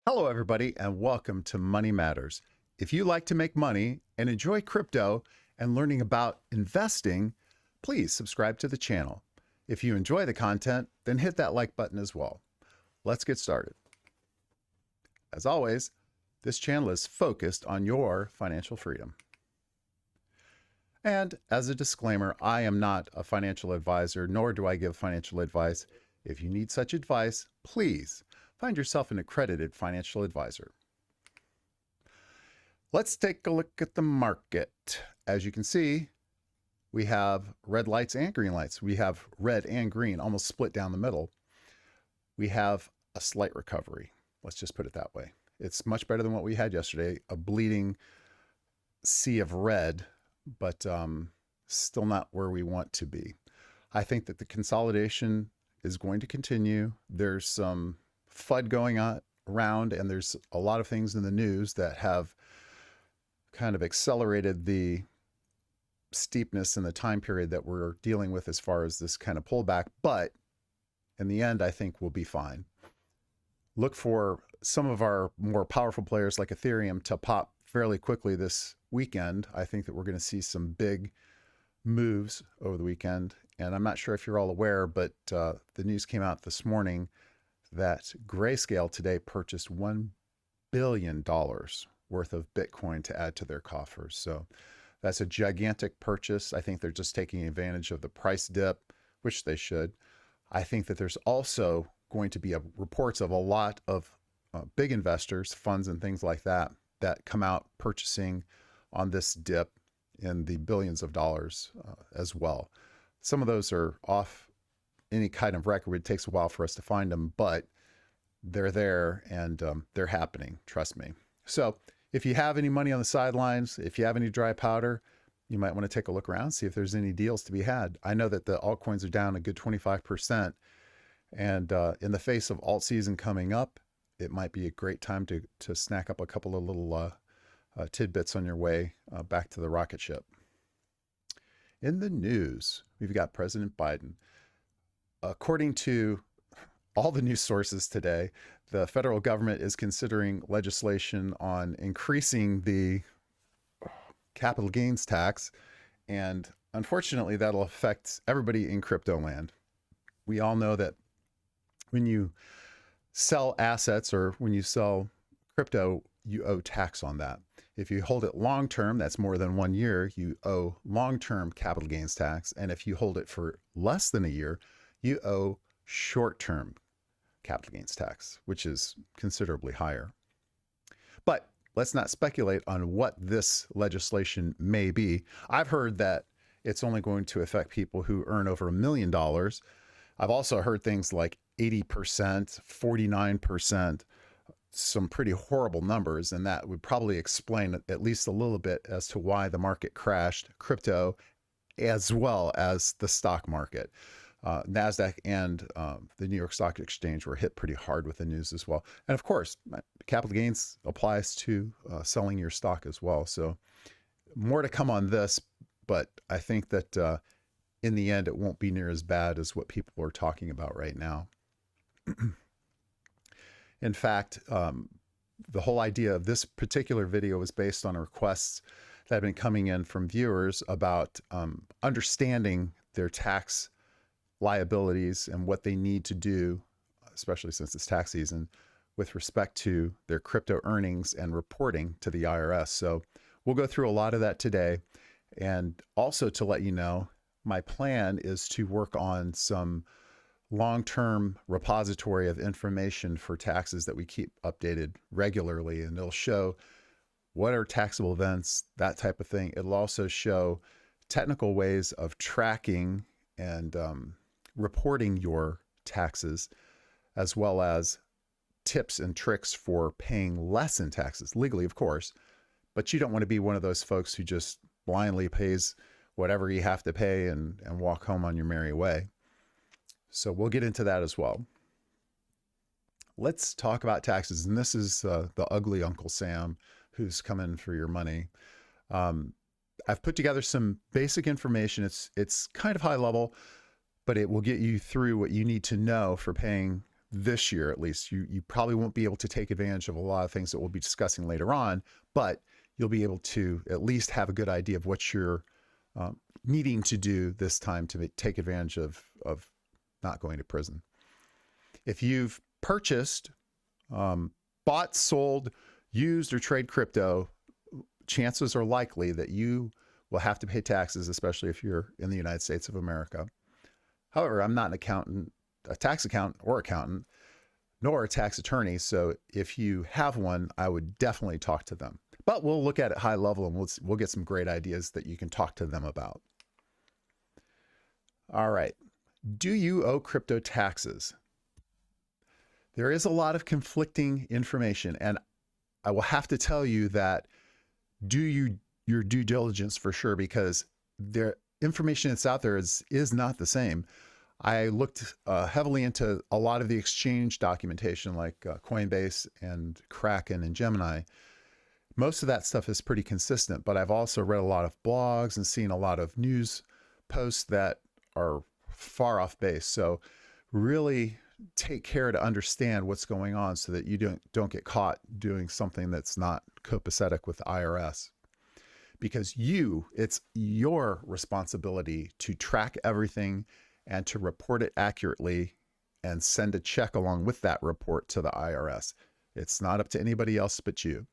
Hello, everybody, and welcome to Money Matters. If you like to make money and enjoy crypto and learning about investing, please subscribe to the channel. If you enjoy the content, then hit that like button as well. Let's get started. As always, this channel is focused on your financial freedom. And as a disclaimer, I am not a financial advisor, nor do I give financial advice. If you need such advice, please find yourself an accredited financial advisor. Let's take a look at the market. As you can see, we have red lights and green lights. We have red and green almost split down the middle. We have a slight recovery. Let's just put it that way. It's much better than what we had yesterday, a bleeding sea of red, but still not where we want to be. I think that the consolidation is going to continue. There's some FUD going on around, and there's a lot of things in the news that have kind of accelerated the steepness in the time period that we're dealing with as far as this kind of pullback. But in the end, I think we'll be fine. Look for some of our more powerful players like Ethereum to pop fairly quickly this weekend. I think that we're going to see some big moves over the weekend. And I'm not sure if you're all aware, but the news came out this morning that Grayscale today purchased $1 billion worth of Bitcoin to add to their coffers. So that's a gigantic purchase. I think they're just taking advantage of the price dip, which they should. I think that there's also going to be reports of a lot of big investors, funds and things like that, that come out purchasing on this dip in the billions of dollars as well. Some of those are off any kind of record. It takes a while for us to find them, but they're there and they're happening. Trust me. So if you have any money on the sidelines, if you have any dry powder, you might want to take a look around, see if there's any deals to be had. I know that the altcoins are down a good 25%. And in the face of alt season coming up, it might be a great time to snack up a couple of little tidbits on your way back to the rocket ship. In the news, we've got President Biden. According to all the news sources today, the federal government is considering legislation on increasing the capital gains tax. And unfortunately, that'll affect everybody in crypto land. We all know that when you sell assets or when you sell crypto, you owe tax on that. If you hold it long term, that's more than 1 year, you owe long-term capital gains tax. And if you hold it for less than a year, you owe short-term capital gains tax, which is considerably higher. But let's not speculate on what this legislation may be. I've heard that it's only going to affect people who earn over $1 million. I've also heard things like 80%, 49%, some pretty horrible numbers, and that would probably explain at least a little bit as to why the market crashed, crypto, as well as the stock market. NASDAQ and the New York Stock Exchange were hit pretty hard with the news as well. And of course, capital gains applies to selling your stock as well. So more to come on this, but I think that in the end, it won't be near as bad as what people are talking about right now. In fact, the whole idea of this particular video was based on requests that have been coming in from viewers about understanding their tax liabilities and what they need to do, especially since it's tax season, with respect to their crypto earnings and reporting to the IRS. So we'll go through a lot of that today. And also to let you know, my plan is to work on some long-term repository of information for taxes that we keep updated regularly, and it'll show what are taxable events, that type of thing. It'll also show technical ways of tracking and reporting your taxes, as well as tips and tricks for paying less in taxes, legally, of course. But you don't want to be one of those folks who just blindly pays whatever you have to pay and walk home on your merry way. So we'll get into that as well. Let's talk about taxes. And this is the ugly Uncle Sam who's coming for your money. I've put together some basic information. It's kind of high level, but it will get you through what you need to know for paying this year at least. You probably won't be able to take advantage of a lot of things that we'll be discussing later on, but you'll be able to at least have a good idea of what you're needing to do this time to take advantage of not going to prison. If you've purchased, bought, sold, used, or trade crypto, chances are likely that you will have to pay taxes, especially if you're in the United States of America. However, I'm not an accountant, a tax accountant or accountant, nor a tax attorney. So if you have one, I would definitely talk to them. But we'll look at it high level and we'll get some great ideas that you can talk to them about. All right. Do you owe crypto taxes? There is a lot of conflicting information, and I will have to tell you that do your due diligence for sure, because the information that's out there is not the same. I looked heavily into a lot of the exchange documentation like Coinbase and Kraken and Gemini. Most of that stuff is pretty consistent, but I've also read a lot of blogs and seen a lot of news posts that are far off base. So really take care to understand what's going on so that you don't get caught doing something that's not copacetic with the IRS. Because it's your responsibility to track everything and to report it accurately and send a check along with that report to the IRS. It's not up to anybody else but you.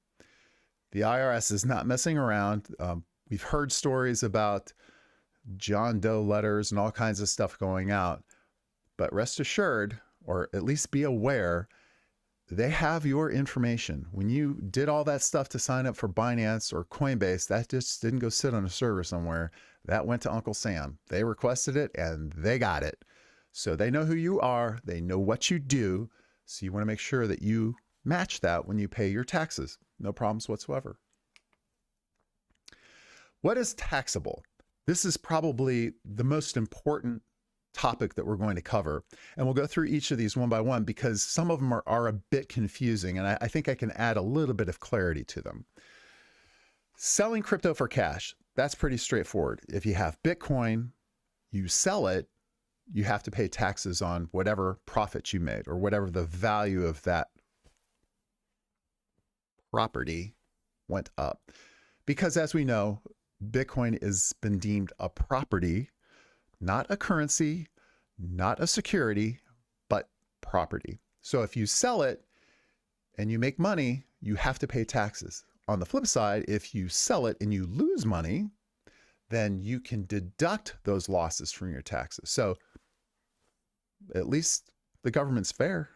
The IRS is not messing around. We've heard stories about John Doe letters and all kinds of stuff going out, but rest assured, or at least be aware, they have your information. When you did all that stuff to sign up for Binance or Coinbase, that just didn't go sit on a server somewhere. That went to Uncle Sam. They requested it and they got it. So they know who you are. They know what you do. So you want to make sure that you match that when you pay your taxes. No problems whatsoever. What is taxable? This is probably the most important topic that we're going to cover. And we'll go through each of these one by one because some of them are a bit confusing, and I think I can add a little bit of clarity to them. Selling crypto for cash, that's pretty straightforward. If you have Bitcoin, you sell it, you have to pay taxes on whatever profit you made or whatever the value of that property went up. Because as we know, Bitcoin has been deemed a property, not a currency, not a security, but property. So if you sell it and you make money, you have to pay taxes. On the flip side, if you sell it and you lose money, then you can deduct those losses from your taxes. So at least the government's fair.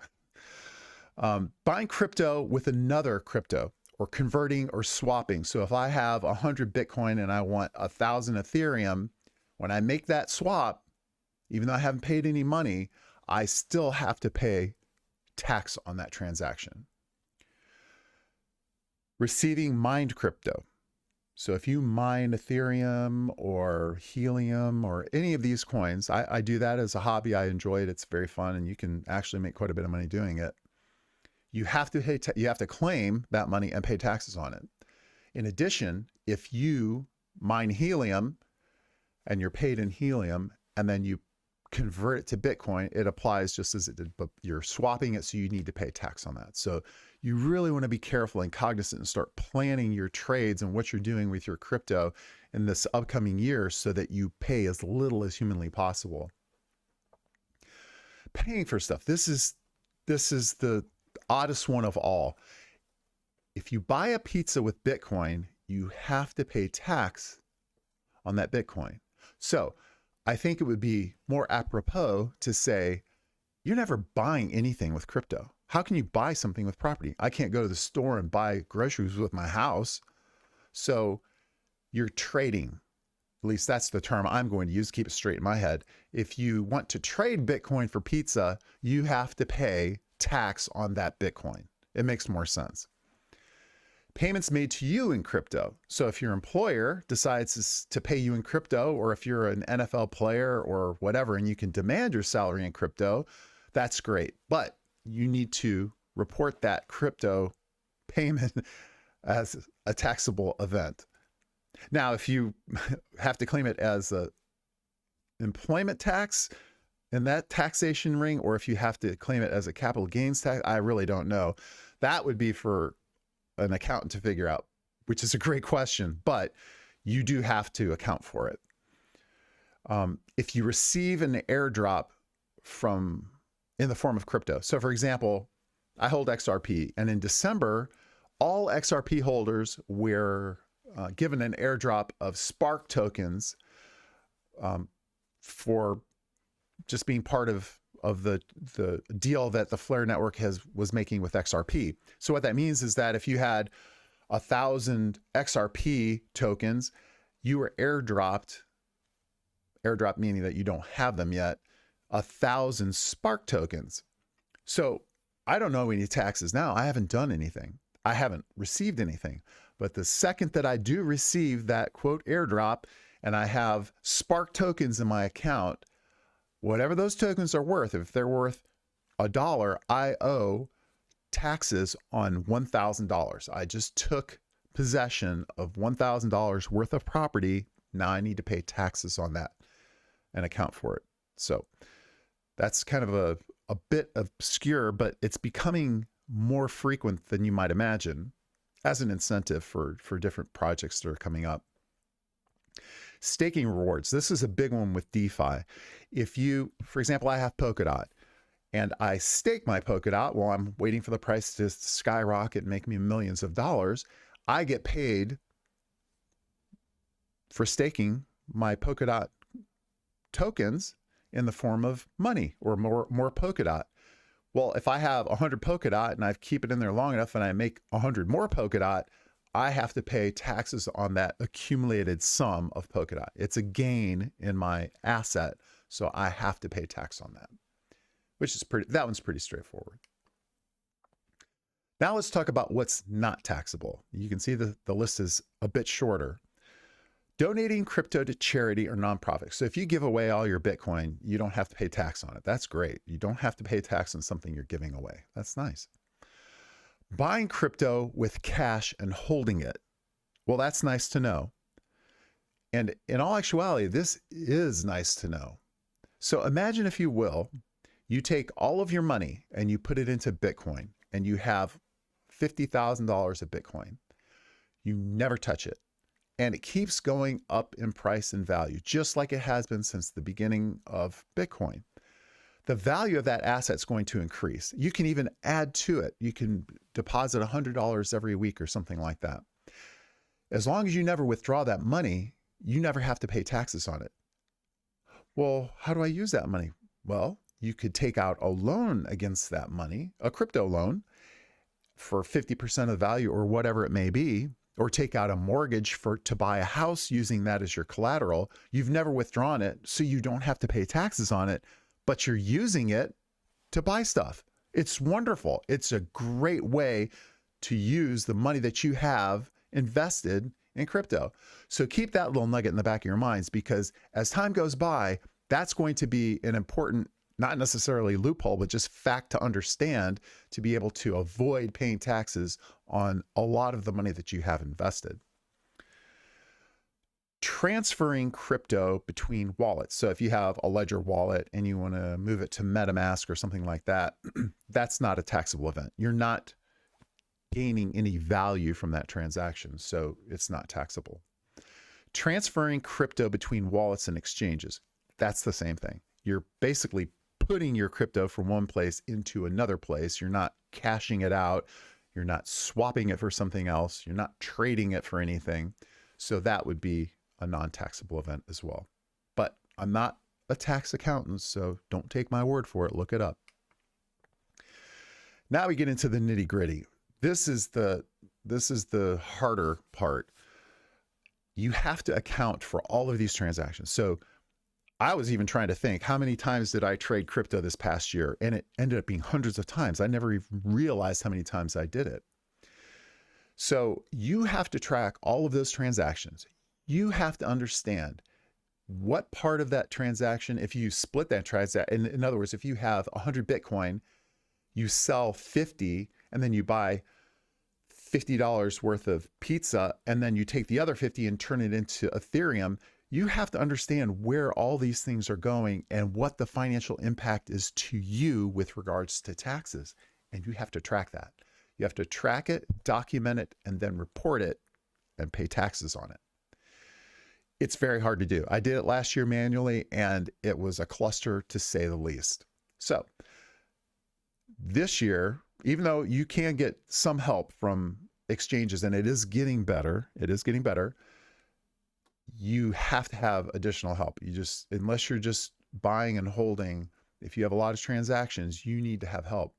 Buying crypto with another crypto, or converting or swapping. So if I have 100 Bitcoin and I want 1,000 Ethereum, when I make that swap, even though I haven't paid any money, I still have to pay tax on that transaction. Receiving mined crypto. So if you mine Ethereum or Helium or any of these coins, I do that as a hobby. I enjoy it. It's very fun, and you can actually make quite a bit of money doing it. You have to claim that money and pay taxes on it. In addition, if you mine Helium and you're paid in Helium and then you convert it to Bitcoin, it applies just as it did, but you're swapping it, so you need to pay tax on that. So you really want to be careful and cognizant and start planning your trades and what you're doing with your crypto in this upcoming year so that you pay as little as humanly possible. Paying for stuff. This is the oddest one of all. If you buy a pizza with Bitcoin, you have to pay tax on that Bitcoin. So I think it would be more apropos to say, you're never buying anything with crypto. How can you buy something with property? I can't go to the store and buy groceries with my house. So you're trading. At least that's the term I'm going to use, keep it straight in my head. If you want to trade Bitcoin for pizza, you have to pay tax on that Bitcoin. It makes more sense. Payments made to you in crypto. So if your employer decides to pay you in crypto, or if you're an NFL player or whatever, and you can demand your salary in crypto, that's great. But you need to report that crypto payment as a taxable event. Now, if you have to claim it as a employment tax, in that taxation ring, or if you have to claim it as a capital gains tax, I really don't know. That would be for an accountant to figure out, which is a great question, but you do have to account for it. If you receive an airdrop in the form of crypto. So for example, I hold XRP, and in December, all XRP holders were given an airdrop of Spark tokens for just being part of the deal that the Flare network was making with XRP. So what that means is that if you had 1,000 XRP tokens, you were airdropped meaning that you don't have them yet, 1,000 Spark tokens. So I don't know any taxes now. I haven't done anything. I haven't received anything. But the second that I do receive that quote airdrop and I have Spark tokens in my account, whatever those tokens are worth, if they're worth $1, I owe taxes on $1,000. I just took possession of $1,000 worth of property. Now I need to pay taxes on that and account for it. So that's kind of a bit obscure, but it's becoming more frequent than you might imagine as an incentive for different projects that are coming up. Staking rewards. This is a big one with DeFi. If you, for example, I have Polkadot and I stake my Polkadot while I'm waiting for the price to skyrocket and make me millions of dollars, I get paid for staking my Polkadot tokens in the form of money or more Polkadot. Well, if I have 100 Polkadot and I keep it in there long enough and I make 100 more Polkadot, I have to pay taxes on that accumulated sum of Polkadot. It's a gain in my asset, so I have to pay tax on that, which is that one's pretty straightforward. Now let's talk about what's not taxable. You can see the list is a bit shorter. Donating crypto to charity or nonprofit. So if you give away all your Bitcoin, you don't have to pay tax on it. That's great. You don't have to pay tax on something you're giving away. That's nice. Buying crypto with cash and holding it. Well, that's nice to know. And in all actuality, this is nice to know. So imagine, if you will, you take all of your money and you put it into Bitcoin and you have $50,000 of Bitcoin. You never touch it. And it keeps going up in price and value, just like it has been since the beginning of Bitcoin. The value of that asset is going to increase. You can even add to it. You can deposit $100 every week or something like that. As long as you never withdraw that money, you never have to pay taxes on it. Well, how do I use that money? Well, you could take out a loan against that money, a crypto loan, for 50% of the value or whatever it may be, or take out a mortgage to buy a house using that as your collateral. You've never withdrawn it, so you don't have to pay taxes on it, but you're using it to buy stuff. It's wonderful. It's a great way to use the money that you have invested in crypto. So keep that little nugget in the back of your minds, because as time goes by, that's going to be an important, not necessarily loophole, but just fact to understand to be able to avoid paying taxes on a lot of the money that you have invested. Transferring crypto between wallets. So if you have a Ledger wallet and you want to move it to MetaMask or something like that, that's not a taxable event. You're not gaining any value from that transaction, so it's not taxable. Transferring crypto between wallets and exchanges. That's the same thing. You're basically putting your crypto from one place into another place. You're not cashing it out. You're not swapping it for something else. You're not trading it for anything. So that would be a non-taxable event as well. But I'm not a tax accountant, so don't take my word for it. Look it up. Now we get into the nitty-gritty. This is the harder part. You have to account for all of these transactions. So I was even trying to think, how many times did I trade crypto this past year? And it ended up being hundreds of times. I never even realized how many times I did it. So you have to track all of those transactions. You have to understand what part of that transaction, if you split that transaction, in other words, if you have 100 Bitcoin, you sell 50 and then you buy $50 worth of pizza, and then you take the other 50 and turn it into Ethereum, You have to understand where all these things are going and what the financial impact is to you with regards to taxes. And you have to track that. You have to track it, document it, and then report it and pay taxes on it. It's very hard to do. I did it last year manually, and it was a cluster to say the least. So this year, even though you can get some help from exchanges, and it is getting better, you have to have additional help. Unless you're just buying and holding, if you have a lot of transactions, you need to have help.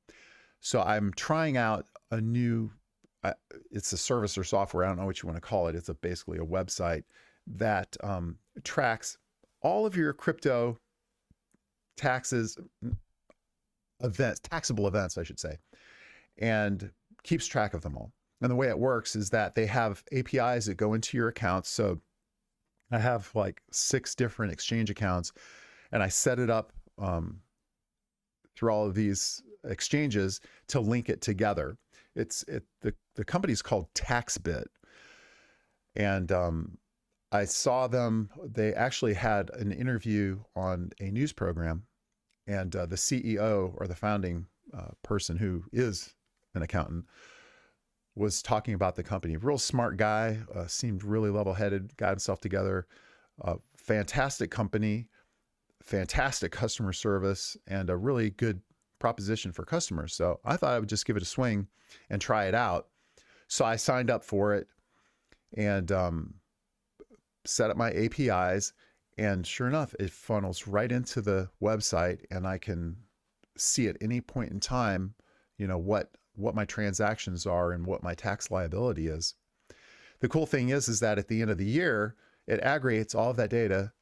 So I'm trying out a new, it's a service or software, I don't know what you want to call it. It's basically a website that tracks all of your crypto taxes, taxable events, I should say, and keeps track of them all. And the way it works is that they have APIs that go into your accounts. So I have like 6 different exchange accounts, and I set it up through all of these exchanges to link it together. The company's called TaxBit, and I saw them. They actually had an interview on a news program, and the CEO, or the founding person, who is an accountant, was talking about the company. Real smart guy, seemed really level-headed, got himself together. Fantastic company, fantastic customer service, and a really good proposition for customers. So I thought I would just give it a swing and try it out. So I signed up for it and set up my APIs, and sure enough, it funnels right into the website, and I can see at any point in time, what my transactions are and what my tax liability is. The cool thing is that at the end of the year, it aggregates all of that data,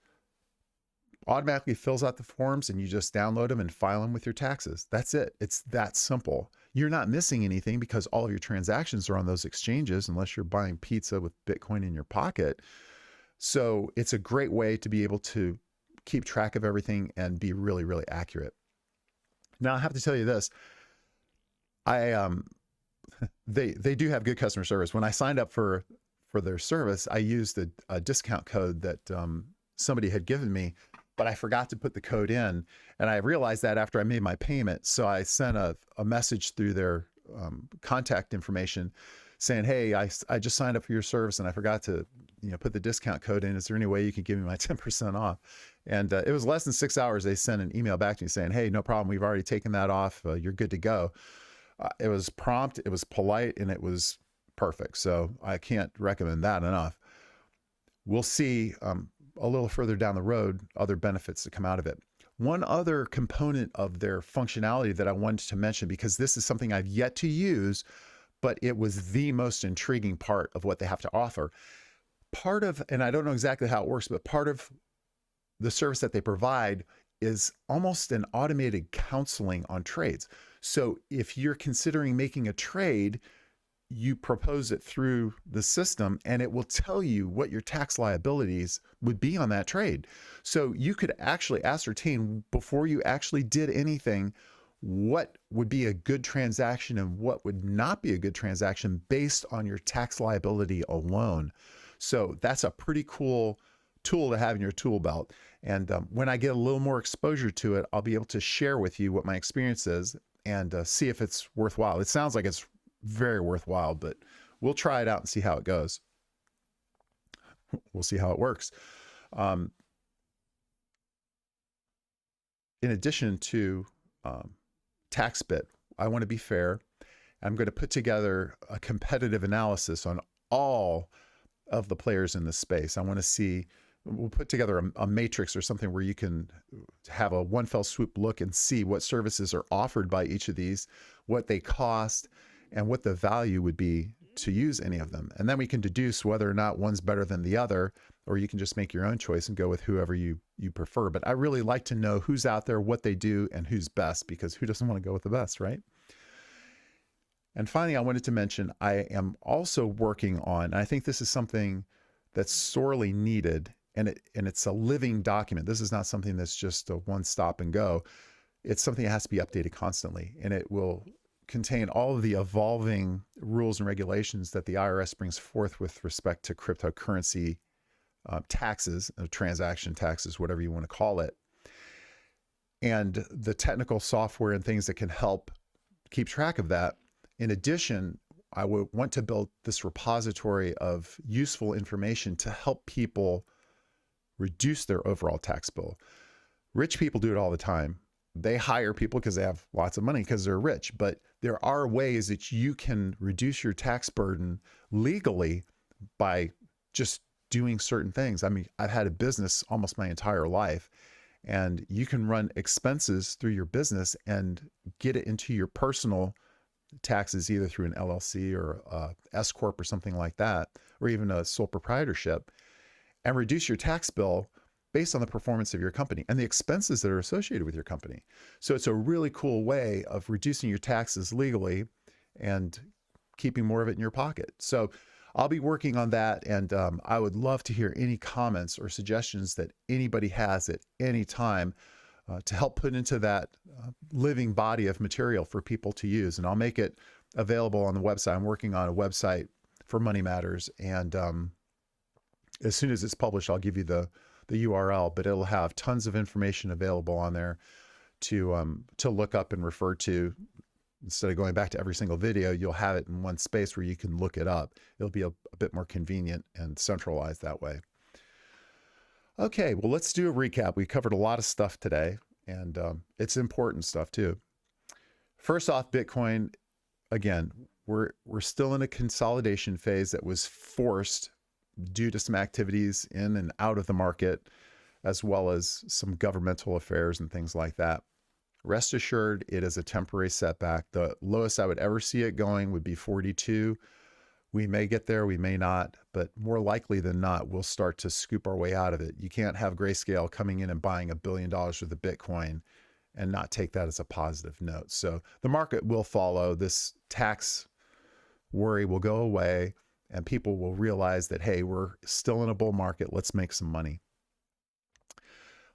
automatically fills out the forms, and you just download them and file them with your taxes. That's it. It's that simple. You're not missing anything because all of your transactions are on those exchanges, unless you're buying pizza with Bitcoin in your pocket. So it's a great way to be able to keep track of everything and be really, really accurate. Now, I have to tell you this. They do have good customer service. When I signed up for their service, I used a discount code that somebody had given me, but I forgot to put the code in, and I realized that after I made my payment. So I sent a message through their contact information saying, "Hey, I just signed up for your service, and I forgot to put the discount code in. Is there any way you can give me my 10% off?" And it was less than 6 hours. They sent an email back to me saying, "Hey, no problem. We've already taken that off. You're good to go." It was prompt, it was polite, and it was perfect. So I can't recommend that enough. We'll see a little further down the road other benefits that come out of it. One other component of their functionality that I wanted to mention, because this is something I've yet to use, but it was the most intriguing part of what they have to offer. Part of, and I don't know exactly how it works, but part of the service that they provide is almost an automated counseling on trades. So if you're considering making a trade, you propose it through the system, and it will tell you what your tax liabilities would be on that trade. So you could actually ascertain before you actually did anything what would be a good transaction and what would not be a good transaction based on your tax liability alone. So that's a pretty cool tool to have in your tool belt. And when I get a little more exposure to it, I'll be able to share with you what my experience is and see if it's worthwhile. It sounds like it's very worthwhile, but we'll try it out and see how it goes. We'll see how it works. In addition to TaxBit, I want to be fair. I'm going to put together a competitive analysis on all of the players in this space. I want to see, we'll put together a matrix or something where you can have a one fell swoop look and see what services are offered by each of these, what they cost, and what the value would be to use any of them. And then we can deduce whether or not one's better than the other, or you can just make your own choice and go with whoever you prefer. But I really like to know who's out there, what they do, and who's best, because who doesn't want to go with the best, right? And finally, I wanted to mention, I am also working on, and I think this is something that's sorely needed, and it's a living document. This is not something that's just a one stop and go. It's something that has to be updated constantly, and it will contain all of the evolving rules and regulations that the IRS brings forth with respect to cryptocurrency taxes, transaction taxes, whatever you want to call it, and the technical software and things that can help keep track of that. In addition, I would want to build this repository of useful information to help people reduce their overall tax bill. Rich people do it all the time. They hire people because they have lots of money because they're rich, but there are ways that you can reduce your tax burden legally by just doing certain things. I mean, I've had a business almost my entire life, and you can run expenses through your business and get it into your personal taxes, either through an LLC or a S Corp or something like that, or even a sole proprietorship, and reduce your tax bill based on the performance of your company and the expenses that are associated with your company. So it's a really cool way of reducing your taxes legally and keeping more of it in your pocket. So I'll be working on that, and I would love to hear any comments or suggestions that anybody has at any time to help put into that living body of material for people to use. And I'll make it available on the website. I'm working on a website for Money Matters, and as soon as it's published, I'll give you the URL, but it'll have tons of information available on there to look up and refer to. Instead of going back to every single video, you'll have it in one space where you can look it up. It'll be a bit more convenient and centralized that way. Okay, well, let's do a recap. We covered a lot of stuff today, and it's important stuff too. First off, Bitcoin, again, we're still in a consolidation phase that was forced due to some activities in and out of the market, as well as some governmental affairs and things like that. Rest assured, it is a temporary setback. The lowest I would ever see it going would be 42. We may get there, we may not, but more likely than not, we'll start to scoop our way out of it. You can't have Grayscale coming in and buying $1 billion worth of Bitcoin and not take that as a positive note. So the market will follow. This tax worry will go away, and people will realize that, hey, we're still in a bull market. Let's make some money.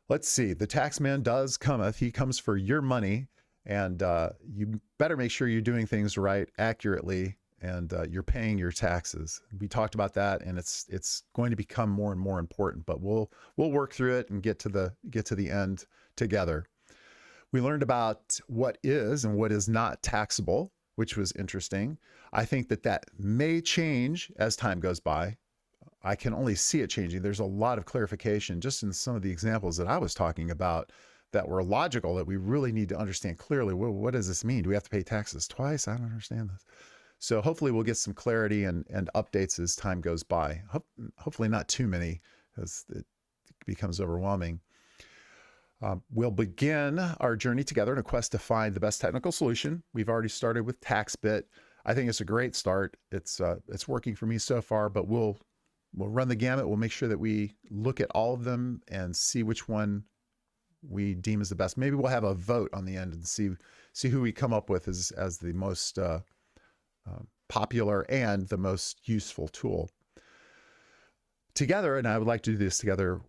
Let's see. The tax man does cometh. He comes for your money, and you better make sure you're doing things right, accurately, and you're paying your taxes. We talked about that, and it's going to become more and more important. But we'll work through it and get to the end together. We learned about what is and what is not taxable, which was interesting. I think that may change as time goes by. I can only see it changing. There's a lot of clarification just in some of the examples that I was talking about that were logical, that we really need to understand clearly. Well, what does this mean? Do we have to pay taxes twice? I don't understand this. So hopefully we'll get some clarity and updates as time goes by. Hopefully not too many, because it becomes overwhelming. We'll begin our journey together in a quest to find the best technical solution. We've already started with TaxBit. I think it's a great start. It's working for me so far, but we'll run the gamut. We'll make sure that we look at all of them and see which one we deem as the best. Maybe we'll have a vote on the end and see who we come up with as the most popular and the most useful tool. Together, and I would like to do this together,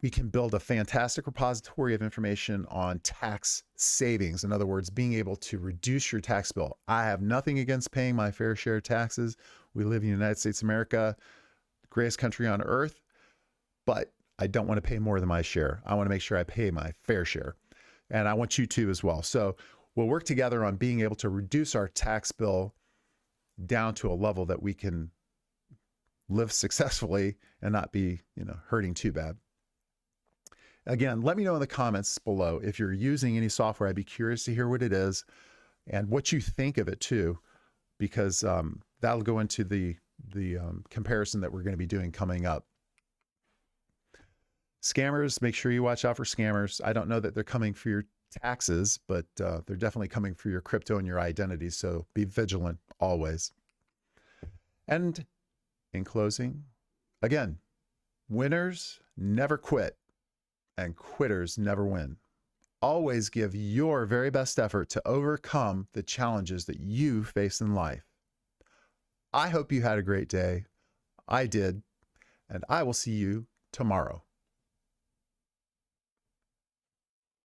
we can build a fantastic repository of information on tax savings. In other words, being able to reduce your tax bill. I have nothing against paying my fair share of taxes. We live in the United States of America, greatest country on earth, but I don't want to pay more than my share. I want to make sure I pay my fair share, and I want you to as well. So we'll work together on being able to reduce our tax bill down to a level that we can live successfully and not be, hurting too bad. Again, let me know in the comments below if you're using any software. I'd be curious to hear what it is and what you think of it too, because that'll go into the comparison that we're going to be doing coming up. Scammers, make sure you watch out for scammers. I don't know that they're coming for your taxes, but they're definitely coming for your crypto and your identity. So be vigilant always. And in closing, again, winners never quit and quitters never win. Always give your very best effort to overcome the challenges that you face in life. I hope you had a great day. I did, and I will see you tomorrow.